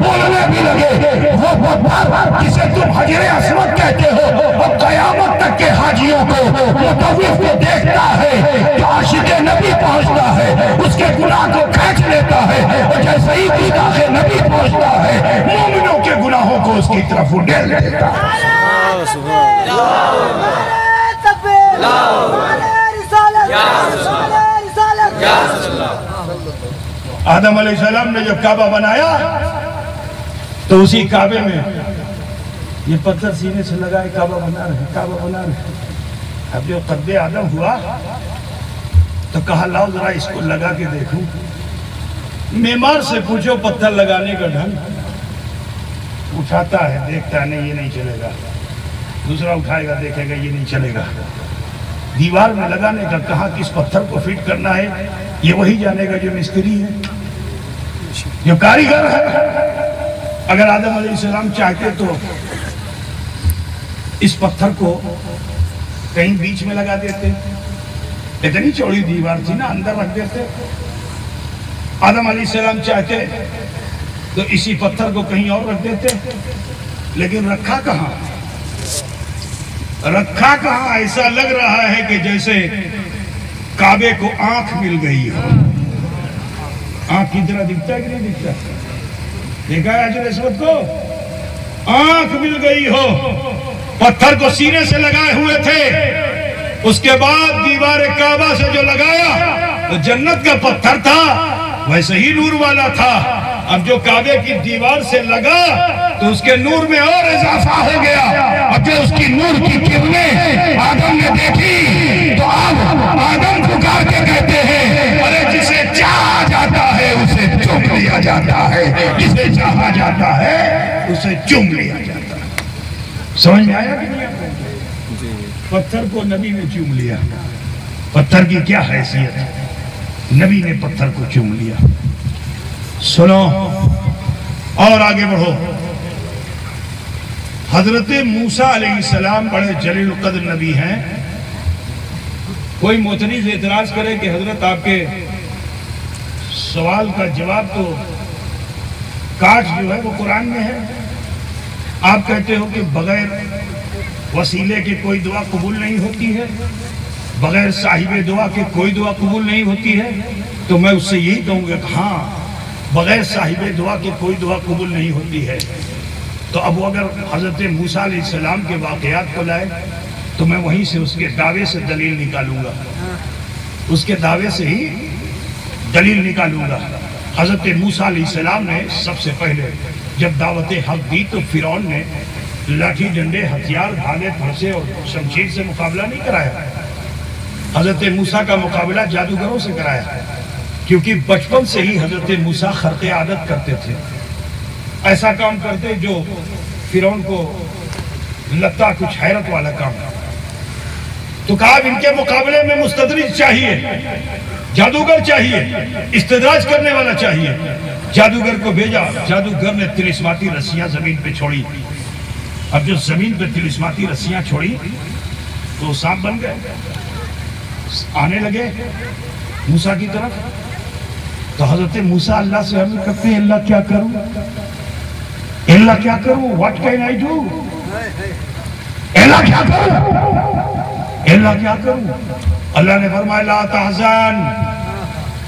بولنے بھی لگے۔ وہ پتھر جسے تم حجر اسود کہتے ہو، وہ قیامت تک کے حاجیوں کو، مطوف کو دیکھتا ہے، جو عاشق نبی پہنچتا ہے اس کے گناہ کو کھینچ لیتا ہے، اور جیسے ہی دیدار نبی پہنچتا ہے مومنوں کے گناہوں کو اس کی طرف اڈیل دیتا ہے۔ آدم علیہ السلام نے جب کعبہ بنایا تو اسی کعبے میں یہ پتھر سینے سے لگائے کعبہ بنا رہے، کعبہ بنا رہے۔ اب جو قد آدم ہوا تو کہا لاؤ ذرا اس کو لگا کے دیکھوں۔ معمار سے پوچھو پتھر لگانے کا ڈھنگ، اٹھاتا ہے، دیکھتا ہے، نہیں یہ نہیں چلے گا، دوسرا اٹھائے گا، دیکھے گا یہ نہیں چلے گا۔ دیوار میں لگانے کا کہاں کس پتھر کو فٹ کرنا ہے یہ وہی جانے گا جو مستری ہے، جو کاریگر ہے۔ اگر آدم علیہ السلام چاہتے تو اس پتھر کو کہیں بیچ میں لگا دیتے، اتنی چوڑی دیوار تھی نا، اندر رکھ دیتے۔ آدم علیہ السلام چاہتے تو اسی پتھر کو کہیں اور رکھ دیتے، لیکن رکھا کہاں؟ رکھا کہاں؟ ایسا لگ رہا ہے کہ جیسے کعبے کو آنکھ مل گئی ہو۔ آنکھ کی طرح دکھتا ہے کہ نہیں دکھتا؟ دیکھا ہے حجر اسود کو؟ آنکھ مل گئی ہو۔ پتھر کو سینے سے لگائے ہوئے تھے، اس کے بعد دیوار کعبہ سے جو لگایا وہ جنت کا پتھر تھا، ویسے ہی نور والا تھا۔ اب جو کعبے کی دیوار سے لگا تو اس کے نور میں اور اضافہ ہو گیا۔ اب جو اس کی نور کی کرنیں آدم نے دیکھی تو اب آدم پکار کے کہتے ہیں ارے جسے چاہا جاتا ہے اسے چوم لیا جاتا ہے، جسے چاہا جاتا ہے اسے چوم لیا جاتا ہے۔ سمجھ میں آیا کہ نہیں؟ پتھر کو نبی نے چوم لیا۔ پتھر کی کیا حیثیت ہے؟ نبی نے پتھر کو چوم لیا۔ سنو اور آگے بڑھو۔ حضرت موسیٰ علیہ السلام بڑے جلیل القدر نبی ہیں۔ کوئی معترض اعتراض کرے کہ حضرت آپ کے سوال کا جواب تو کاٹ جو ہے وہ قرآن میں ہے۔ آپ کہتے ہو کہ بغیر وسیلے کے کوئی دعا قبول نہیں ہوتی ہے، بغیر صاحب دعا کے کوئی دعا قبول نہیں ہوتی ہے، تو میں اس سے یہی کہوں گا کہ ہاں بغیر صاحب دعا کے کوئی دعا قبول نہیں ہوتی ہے۔ تو اب اگر حضرت موسیٰ علیہ السلام کے واقعات کو لائے تو میں وہیں سے اس کے دعوے سے دلیل نکالوں گا، اس کے دعوے سے ہی دلیل نکالوں گا۔ حضرت موسیٰ علیہ السلام نے سب سے پہلے جب دعوت حق دی تو فرعون نے لاٹھی ڈنڈے ہتھیار بھالے پھرسے اور شمشیر سے مقابلہ نہیں کرایا. حضرت موسیٰ کا مقابلہ جادوگروں سے کرایا، کیونکہ بچپن سے ہی حضرت موسیٰ خرق عادت کرتے تھے، ایسا کام کرتے جو فرعون کو لگتا کچھ حیرت والا کام. تو کہا ان کے مقابلے میں مستدرج چاہیے، جادوگر چاہیے، استدراج کرنے والا چاہیے. جادوگر کو بھیجا، جادوگر نے طلسماتی رسیاں زمین پہ چھوڑی. اب جو زمین پہ طلسماتی رسیاں چھوڑی تو سانپ بن گئے، آنے لگے موسیٰ کی طرف. تو حضرت موسیٰ اللہ سے عرض کرتے ہیں اللہ کیا کروں، اللہ کیا کروں، what can I do، اللہ کیا کروں، اللہ کیا کروں. اللہ نے فرمایا لا تحزن،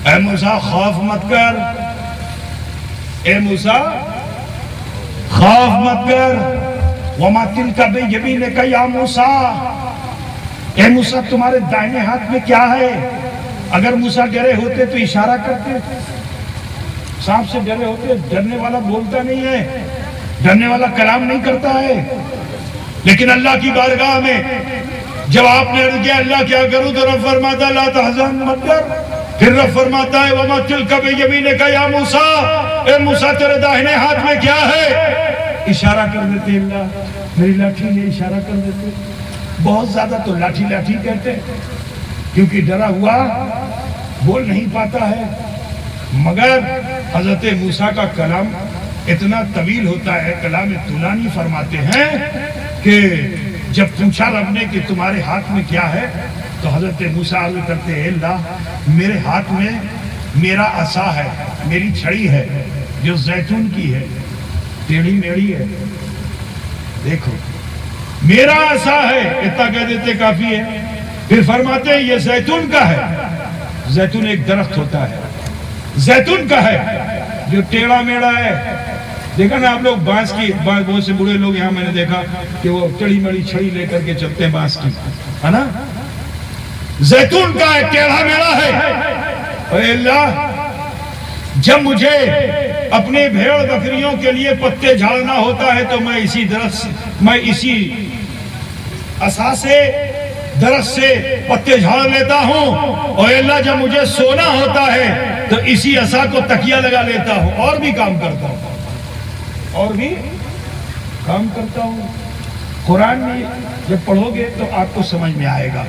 اے موسیٰ خوف مت کر، اے موسیٰ خوف مت کر. وما تلک بیمینک یا موسیٰ، اے موسیٰ تمہارے دائنے ہاتھ میں کیا ہے. اگر موسیٰ ڈرے ہوتے تو اشارہ کرتے، سانپ سے ڈرے ہوتے. ڈرنے والا بولتا نہیں ہے، ڈرنے والا کلام نہیں کرتا ہے. لیکن اللہ کی بارگاہ میں جب آپ نے عرض کیا اللہ کیا کروں تو رب فرماتا ہے لا تحزن مت کر. پھر رب فرماتا ہے وما تلک بیمینک یا موسیٰ، اے موسیٰ تیرے داہنے ہاتھ میں کیا ہے. اشارہ کر دیتے اللہ، میری لاٹھی نے اشارہ کر دیتے. بہت زیادہ تو لاٹھی لاٹھی کہتے کیونکہ ڈرا ہوا بول نہیں پاتا ہے. مگر حضرت موسیٰ کا کلام اتنا طویل ہوتا ہے، کلام طولانی فرماتے ہیں کہ جب پوچھا رب نے کہ تمہارے ہاتھ میں کیا ہے تو حضرت موسیٰ عرض کرتے ہیں اللہ میرے ہاتھ میں میرا عصا ہے، میری چھڑی ہے جو زیتون کی ہے، ٹیڑھی میڑھی ہے. دیکھو میرا عصا ہے، اتنا کہہ دیتے کافی ہے. پھر فرماتے ہیں یہ زیتون کا ہے. زیتون ایک درخت ہوتا ہے، زیتون کا ہے جو ٹیڑھا میڑھا ہے. دیکھا نا آپ لوگ بانس کی، بہت سے بڑے لوگ یہاں میں نے دیکھا کہ وہ ٹیڑھی میڑھی چھڑی لے کر کے چلتے ہیں بانس کی، ہے نا. زیتون کا ہے، ٹیڑھا میڑھا ہے. اے اللہ جب مجھے اپنے بھیڑ بکریوں کے لیے پتے جھاڑنا ہوتا ہے تو میں اسی درخت، میں اسی عصا سے درخت سے پتے جھاڑ لیتا ہوں. اور اللہ جب مجھے سونا ہوتا ہے تو اسی عصا کو تکیہ لگا لیتا ہوں اور بھی کام کرتا ہوں، اور بھی کام کرتا ہوں. قرآن میں جب پڑھو گے تو آپ کو سمجھ میں آئے گا.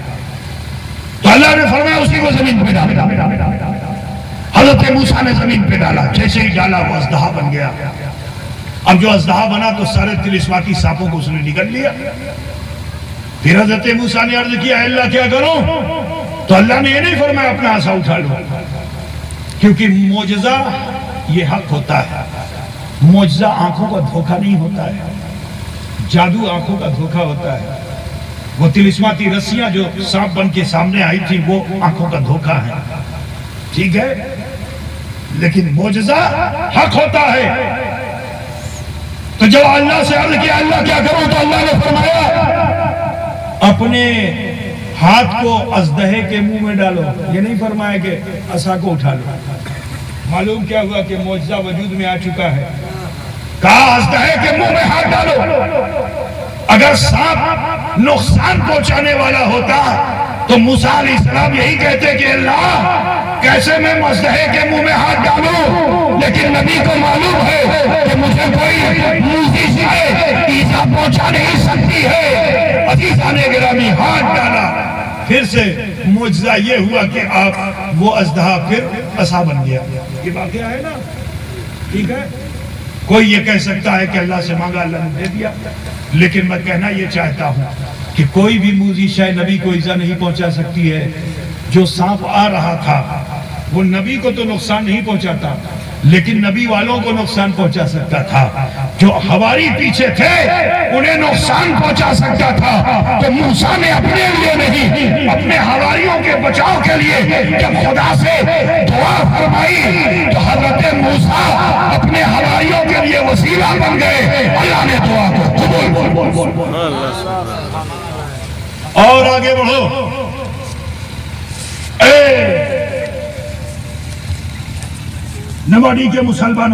تو اللہ نے فرمایا اسی کو زمین پہ ڈالا. حضرت موسیٰ نے زمین پہ ڈالا، جیسے ہی ڈالا وہ اژدہا بن گیا. اب جو اژدہا بنا تو سارے طلسماتی سانپوں کو اس نے نگل لیا. پھر حضرت موسیٰ نے عرض کیا اللہ کیا کروں تو اللہ نے یہ نہیں فرمایا اپنا عصا اٹھا لو، کیونکہ معجزہ یہ حق ہوتا ہے. معجزہ آنکھوں کا دھوکہ نہیں ہوتا ہے، جادو آنکھوں کا دھوکہ ہوتا ہے. وہ طلسماتی رسیاں جو سانپ بن کے سامنے آئی تھی وہ آنکھوں کا دھوکہ ہے، ٹھیک ہے. لیکن معجزہ حق ہوتا ہے. تو جب اللہ سے عرض کیا اللہ کیا کروں تو اللہ نے فرمایا اپنے ہاتھ کو اژدہے کے منہ میں ڈالو. یہ نہیں فرمایا کہ عصا کو اٹھا لو. معلوم کیا ہوا کہ معجزہ وجود میں آ چکا ہے. کہا اژدہے کے منہ میں ہاتھ ڈالو. اگر سانپ نقصان پہنچانے والا ہوتا تو موسیٰ علیہ السلام یہی کہتے کہ اللہ کیسے میں اژدہے کے منہ میں ہاتھ ڈالوں. لیکن نبی کو معلوم ہے کہ مجھے کوئی موجی سے ایزا پہنچا نہیں سکتی ہے. عزیزان گرامی ہاتھ ڈالا. پھر سے معجزہ یہ ہوا کہ آپ وہ اژدہا پھر عصا بن گیا. یہ واقعہ ہے نا، ٹھیک ہے. کوئی یہ کہہ سکتا ہے کہ اللہ سے مانگا اللہ نے دے دیا، لیکن میں کہنا یہ چاہتا ہوں کہ کوئی بھی موذی شے نبی کو ایزا نہیں پہنچا سکتی ہے. جو سانپ آ رہا تھا وہ نبی کو تو نقصان نہیں پہنچاتا لیکن نبی والوں کو نقصان پہنچا سکتا تھا. جو حواری پیچھے تھے انہیں نقصان پہنچا سکتا تھا. تو موسیٰ نے اپنے لیے نہیں اپنے حواریوں کے بچاؤ کے لیے جب خدا سے دعا فرمائی تو حضرت موسیٰ اپنے حواریوں کے لیے وسیلہ بن گئے. اللہ نے دعا کو قبول. اور آگے بڑھو. نواڈی کے مسلمانوں